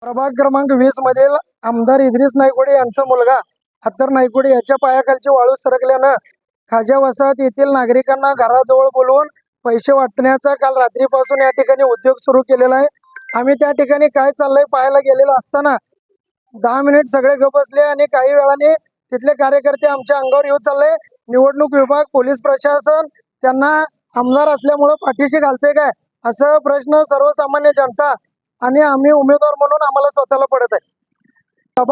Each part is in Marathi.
प्रभाग क्रमांक 20 मधील आमदार इद्रिस नायकोडे यांचा मुलगा अत्तर नायकोडे याच्या पायाखालची वाळू सरकल्यानं खाज्या वसाहत येथील नागरिकांना घराजवळ बोलवून पैसे वाटण्याचा काल रात्रीपासून या ठिकाणी उद्योग सुरू केलेला आहे। आम्ही त्या ठिकाणी काय चाललंय पाहायला गेलेलो असताना 10 मिनिट सगळे गप बसले आणि काही वेळाने तिथले कार्यकर्ते आमच्या अंगावर येऊ चालले। निवडणूक विभाग, पोलीस प्रशासन त्यांना आमदार असल्यामुळे पाठीशी घालते काय असं प्रश्न सर्वसामान्य जनता आणि आम्ही उमेदवार म्हणून आम्हाला स्वतःला पडत आहे।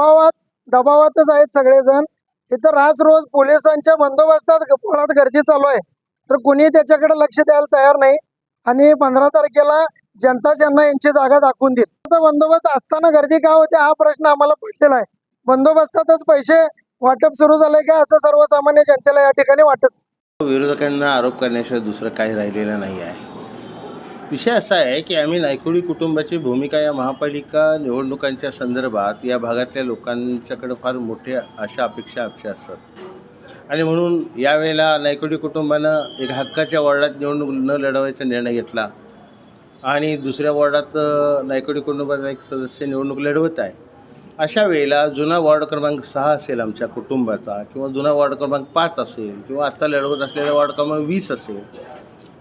दबावातच आहेत सगळेजण। इथं रोज पोलिसांच्या बंदोबस्तात पोळात गर्दी चालू आहे, तर कुणी त्याच्याकडे लक्ष द्यायला तयार नाही। आणि 15 तारखेला जनता ज्यांना यांची जागा दाखवून देईल। बंदोबस्त असताना गर्दी का होते हा प्रश्न आम्हाला पडलेला आहे। बंदोबस्तातच पैसे वाटप सुरू झालंय का असं सर्वसामान्य जनतेला या ठिकाणी वाटत। विरोधकांना आरोप करण्याशिवाय दुसरं काही राहिलेलं नाही आहे। विषय असा आहे की आम्ही नायकोडी कुटुंबाची भूमिका या महापालिका निवडणुकांच्या संदर्भात या भागातल्या लोकांच्याकडे फार मोठ्या अपेक्षा असतात आणि म्हणून यावेळेला नायकोडी कुटुंबानं एक हक्काच्या वॉर्डात निवडणूक न लढवायचा निर्णय घेतला आणि दुसऱ्या वॉर्डात नायकोडी कुटुंबाचा एक सदस्य निवडणूक लढवत आहे। अशा वेळेला जुना वॉर्ड क्रमांक 6 असेल आमच्या कुटुंबाचा, किंवा जुना वॉर्ड क्रमांक 5 असेल, किंवा आत्ता लढवत असलेला वॉर्ड क्रमांक 20 असेल,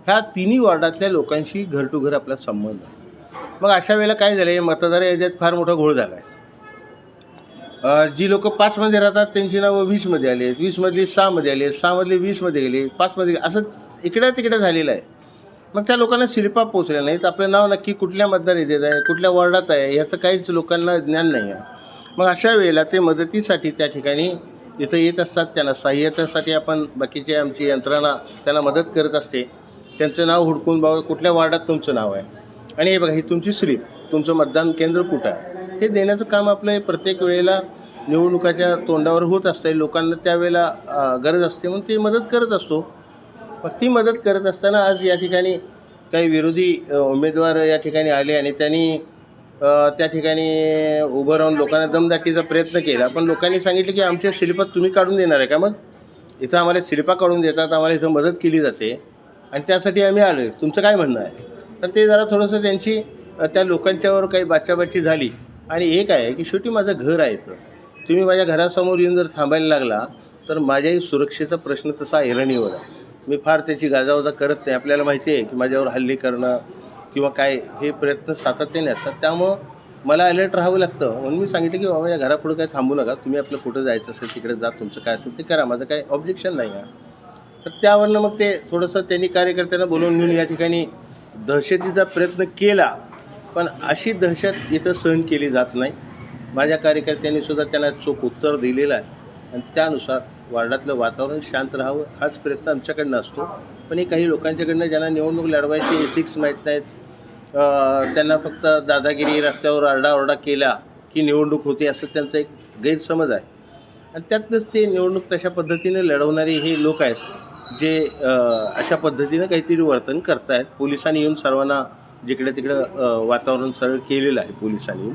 ह्या तिन्ही वॉर्डातल्या लोकांशी घर टू घर आपला संबंध आहे। मग अशा वेळेला काय झालं आहे, मतदार याच्यात फार मोठा घोळ झाला आहे। जी लोक 5 मध्ये राहतात त्यांची नावं 20 मध्ये आली आहेत, 20 मधली 6 मध्ये आली आहेत, 6 मधली 20 मध्ये गेले, 5 मध्ये, असं इकडे तिकडे झालेलं आहे। मग त्या लोकांना शिल्पा पोचल्या नाहीत, आपलं नाव नक्की कुठल्या मतदार येत आहे, कुठल्या वॉर्डात आहे ह्याचं काहीच लोकांना ज्ञान नाही आहे। मग अशा वेळेला ते मदतीसाठी त्या ठिकाणी इथं येत असतात, त्यांना सहाय्यतेसाठी आपण बाकीची आमची यंत्रणा त्यांना मदत करत असते। त्यांचं नाव हुडकून बाबा कुठल्या वॉर्डात तुमचं नाव आहे आणि हे बघा ही तुमची स्लिप, तुमचं मतदान केंद्र कुठं आहे, हे देण्याचं काम आपलं प्रत्येक वेळेला निवडणुकाच्या तोंडावर होत असते। लोकांना त्यावेळेला गरज असते म्हणून ती मदत करत असतो। मग ती मदत करत असताना आज या ठिकाणी काही विरोधी उमेदवार या ठिकाणी आले आणि त्यांनी त्या ठिकाणी उभं राहून लोकांना दमदाटीचा प्रयत्न केला, पण लोकांनी सांगितलं की आमच्या शिल्पा तुम्ही काढून देणार आहे का? मग इथं आम्हाला शिल्पा काढून देतात, आम्हाला इथं मदत केली जाते आणि त्यासाठी आम्ही आलो आहे, तुमचं काय म्हणणं आहे? तर ते जरा थोडंसं त्यांची त्या लोकांच्यावर काही बाचाबाची झाली। आणि एक आहे की शेवटी माझं घर आहे, तर तुम्ही माझ्या घरासमोर येऊन जर थांबायला लागला तर माझ्याही सुरक्षेचा प्रश्न तसा ऐरणीवर आहे। मी फार त्याची गाजावाजा करत नाही। आपल्याला माहिती आहे की माझ्यावर हल्ले करणं किंवा काय हे प्रयत्न सातत्याने असतात, त्यामुळं मला अलर्ट राहावं लागतं। म्हणून मी सांगितलं की बाबा माझ्या घरापुढं काही थांबू नका, तुम्ही आपलं कुठं जायचं असेल तिकडे जा, तुमचं काय असेल ते करा, माझं काही ऑब्जेक्शन नाही आहे। तर त्यावरनं मग ते थोडंसं त्यांनी कार्यकर्त्यांना बोलवून घेऊन या ठिकाणी दहशतीचा प्रयत्न केला, पण अशी दहशत इथं सहन केली जात नाही। माझ्या कार्यकर्त्यांनी सुद्धा त्यांना चोख उत्तर दिलेलं आहे आणि त्यानुसार वार्डातलं वातावरण शांत राहावं हाच प्रयत्न आमच्याकडनं असतो। पण हे काही लोकांच्याकडनं ज्यांना निवडणूक लढवायचे एथिक्स माहीत नाहीत, त्यांना फक्त दादागिरी, रस्त्यावर आरडाओरडा केला की निवडणूक होते असं त्यांचा एक गैरसमज आहे आणि त्यातनंच ते निवडणूक तशा पद्धतीने लढवणारे हे लोक आहेत जे अशा पद्धतीनं काहीतरी वर्तन करत आहेत। पोलिसांनी येऊन सर्वांना जिकडे तिकडं वातावरण सरळ केलेलं आहे पोलिसांनी,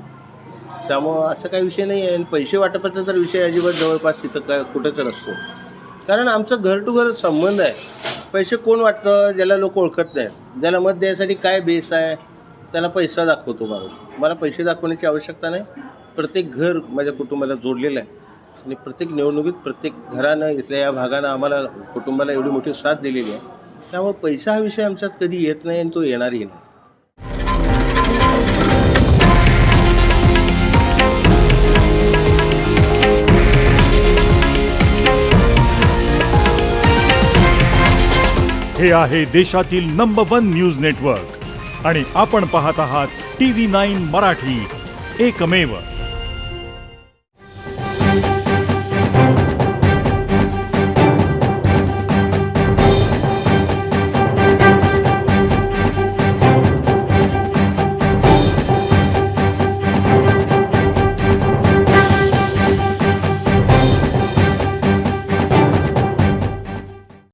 त्यामुळं असं काही विषय नाही आहे। आणि पैसे वाटपाचा तर विषय अजिबात जवळपास तिथं काय कुठंच नसतो, कारण आमचं घर टू घर संबंध आहे। पैसे कोण वाटतं, ज्याला लोक ओळखत नाहीत, ज्याला मत द्यायसाठी काय बेस आहे, त्याला पैसा दाखवतो माणूस। मला पैसे दाखवण्याची आवश्यकता नाही। प्रत्येक घर माझ्या कुटुंबाला जोडलेलं आहे आणि प्रत्येक निवडणुकीत प्रत्येक घरानं इथल्या या भागानं आम्हाला कुटुंबाला एवढी मोठी साथ दिलेली आहे, त्यामुळे पैसा हा विषय आमच्यात कधी येत नाही आणि तो येणारही नाही। हे आहे देशातील नंबर 1 न्यूज नेटवर्क आणि आपण पाहत आहात TV9 मराठी, एकमेव।